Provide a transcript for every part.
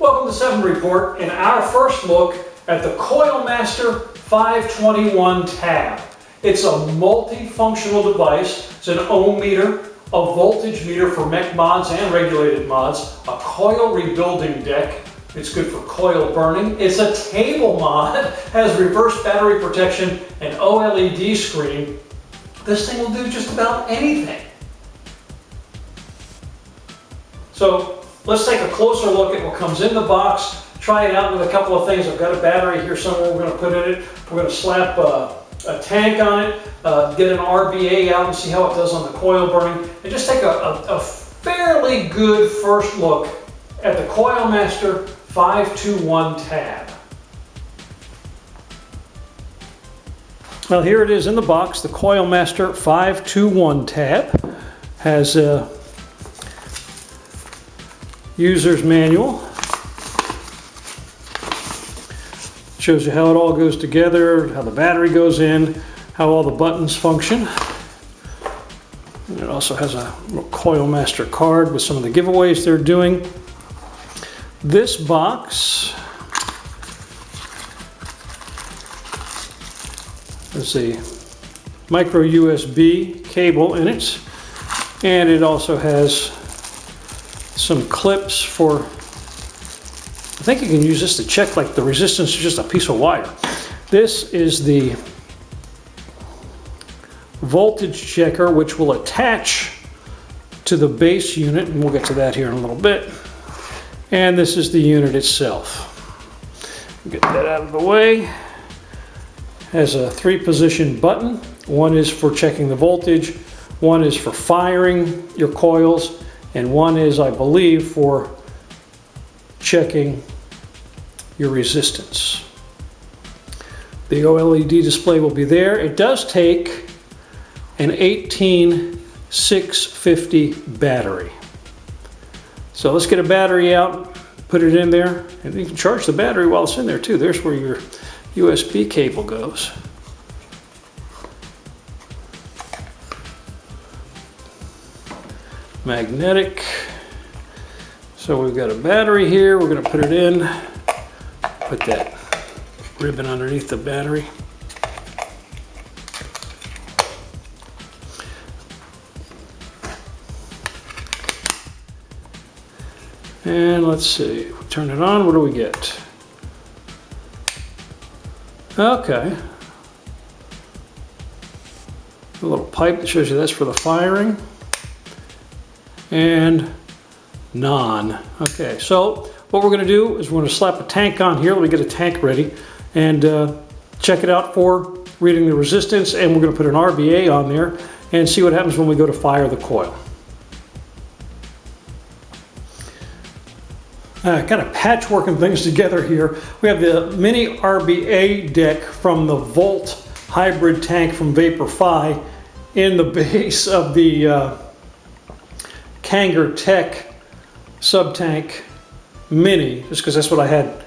Welcome to 7 Report and our first look at the Coil Master 521 tab. It's a multifunctional device. It's an ohm meter, a voltage meter for mech mods and regulated mods, a coil rebuilding deck. It's good for coil burning. It's a table mod, has reverse battery protection, an OLED screen. This thing will do just about anything. So let's take a closer look at what comes in the box, try it out with a couple of things. I've got a battery here somewhere we're going to put in it. We're going to slap a tank on it, get an RBA out and see how it does on the coil burning, and just take a fairly good first look at the Coil Master 521 tab. Well, here it is in the box. The Coil Master 521 tab has a user's manual. Shows you how it all goes together, how the battery goes in, how all the buttons function. And it also has a little Coil Master card with some of the giveaways they're doing. This box has a micro USB cable in it, and it also has some clips for, I think you can use this to check like the resistance to just a piece of wire. This is the voltage checker, which will attach to the base unit, and we'll get to that here in a little bit. And this is the unit itself. Get that out of the way. Has a 3-position button. One is for checking the voltage, one is for firing your coils, and one is, I believe, for checking your resistance. The OLED display will be there. It does take an 18650 battery. So let's get a battery out, put it in there, and you can charge the battery while it's in there too. There's where your USB cable goes. Magnetic. So we've got a battery here. We're going to put it in. Put that ribbon underneath the battery. And let's see, turn it on, what do we get? Okay. A little pipe that shows you that's for the firing. And non. Okay, so what we're going to do is we're going to slap a tank on here. Let me get a tank ready and check it out for reading the resistance, and we're going to put an RBA on there and see what happens when we go to fire the coil. Kind of patchworking things together here. We have the mini RBA deck from the Volt hybrid tank from Vaporfy in the base of the Kanger Tech sub-tank mini, just because that's what I had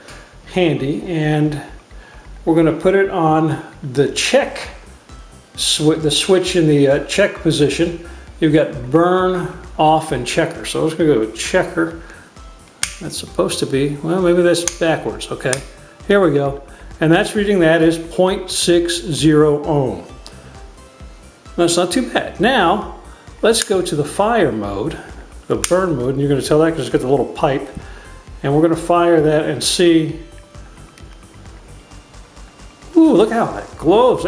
handy. And we're going to put it on the check, the switch in the check position. You've got burn, off, and checker. So I'm just going to go with checker. That's supposed to be, well, maybe that's backwards. Okay, here we go. And that's reading that is 0.60 ohm. That's not too bad. Now, let's go to the fire mode, the burn mode, and you're going to tell that because it's got the little pipe. And we're going to fire that and see. Ooh, look how that glows.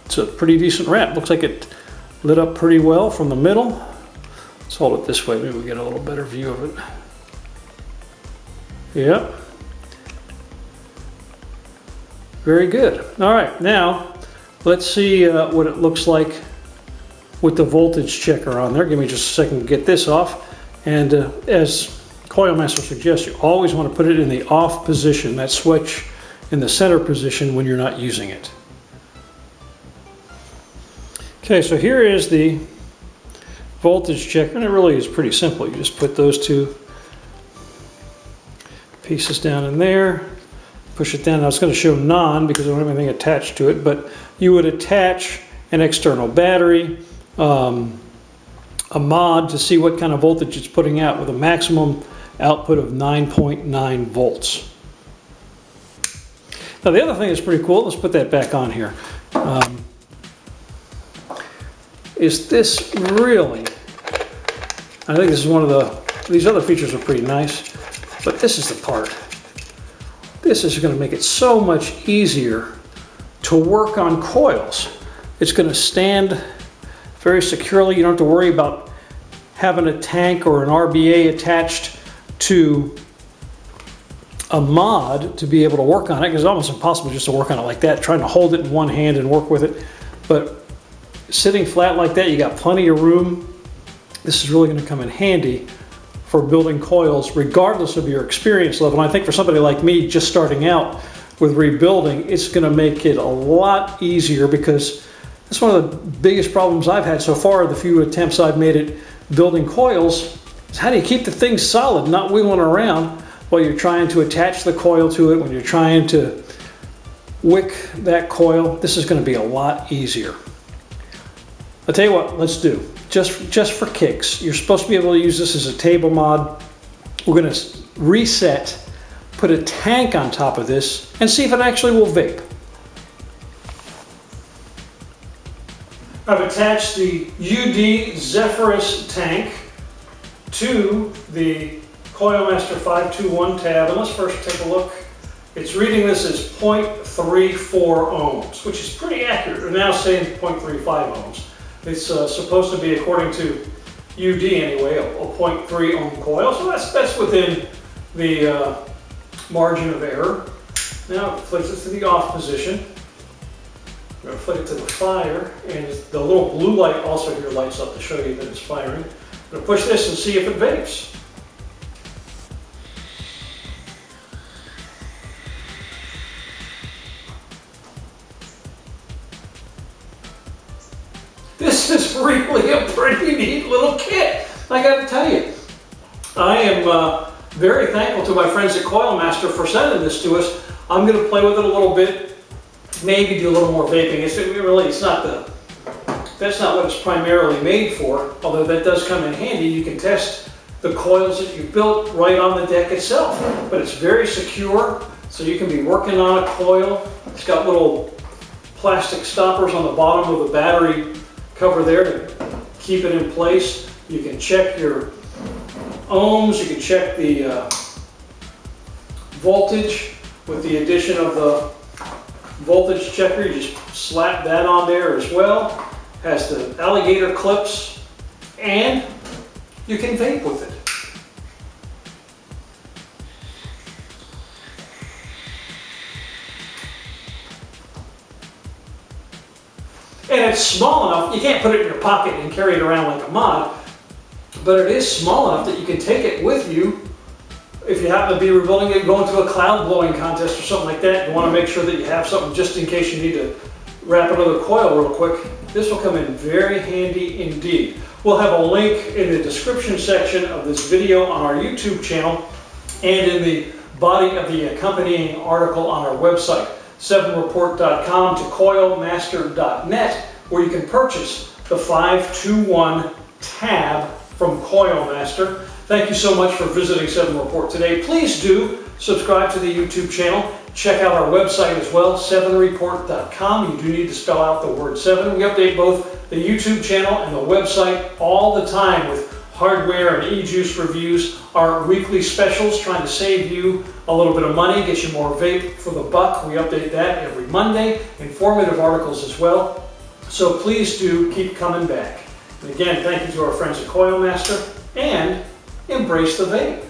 It's a pretty decent wrap. Looks like it lit up pretty well from the middle. Let's hold it this way, maybe we get a little better view of it. Yep. Very good. All right, now let's see what it looks like with the voltage checker on there. Give me just a second to get this off. And as Coil Master suggests, you always want to put it in the off position, that switch in the center position when you're not using it. Okay, so here is the voltage checker, and it really is pretty simple. You just put those two pieces down in there, push it down. Now it's going to show non because I don't have anything attached to it, but you would attach an external battery, a mod to see what kind of voltage it's putting out with a maximum output of 9.9 volts. Now the other thing that's pretty cool, let's put that back on here, is this really, I think this is one of these other features are pretty nice, but this is the part. This is going to make it so much easier to work on coils. It's going to stand very securely. You don't have to worry about having a tank or an RBA attached to a mod to be able to work on it, because it's almost impossible just to work on it like that, trying to hold it in one hand and work with it. But sitting flat like that, you got plenty of room. This is really going to come in handy for building coils regardless of your experience level. And I think for somebody like me just starting out with rebuilding, it's going to make it a lot easier, because that's one of the biggest problems I've had so far, the few attempts I've made at building coils, is how do you keep the thing solid, not wiggling around while you're trying to attach the coil to it, when you're trying to wick that coil. This is going to be a lot easier. I'll tell you what, let's do. Just for kicks, you're supposed to be able to use this as a table mod. We're going to reset, put a tank on top of this, and see if it actually will vape. I've attached the UD Zephyrus tank to the Coil Master 521 tab, and let's first take a look. It's reading this as 0.34 ohms, which is pretty accurate. We're now saying 0.35 ohms. It's supposed to be, according to UD anyway, a 0.3 ohm coil, so that's within the margin of error. Now it flicks it to the off position. We're going to flick it to the fire, and the little blue light also here lights up to show you that it's firing. I'm going to push this and see if it vapes. This is really a pretty neat little kit, I got to tell you. I am very thankful to my friends at Coil Master for sending this to us. I'm going to play with it a little bit, maybe do a little more vaping. That's not what it's primarily made for, although that does come in handy. You can test the coils that you built right on the deck itself, but it's very secure, so you can be working on a coil. It's got little plastic stoppers on the bottom of the battery cover there to keep it in place. You can check your ohms, you can check the voltage with the addition of the voltage checker. You just slap that on there as well. Has the alligator clips, and you can vape with it. And it's small enough, you can't put it in your pocket and carry it around like a mod, but it is small enough that you can take it with you if you happen to be rebuilding it, going to a cloud blowing contest or something like that. You want to make sure that you have something just in case you need to wrap another coil real quick. This will come in very handy indeed. We'll have a link in the description section of this video on our YouTube channel and in the body of the accompanying article on our website, 7report.com, to coilmaster.net, where you can purchase the 521 tab from Coil Master. Thank you so much for visiting 7 Report today. Please do subscribe to the YouTube channel. Check out our website as well, 7report.com. You do need to spell out the word 7. We update both the YouTube channel and the website all the time with hardware and e-juice reviews, our weekly specials, trying to save you a little bit of money, get you more vape for the buck. We update that every Monday, informative articles as well. So please do keep coming back. And again, thank you to our friends at Coil Master, and embrace the vape.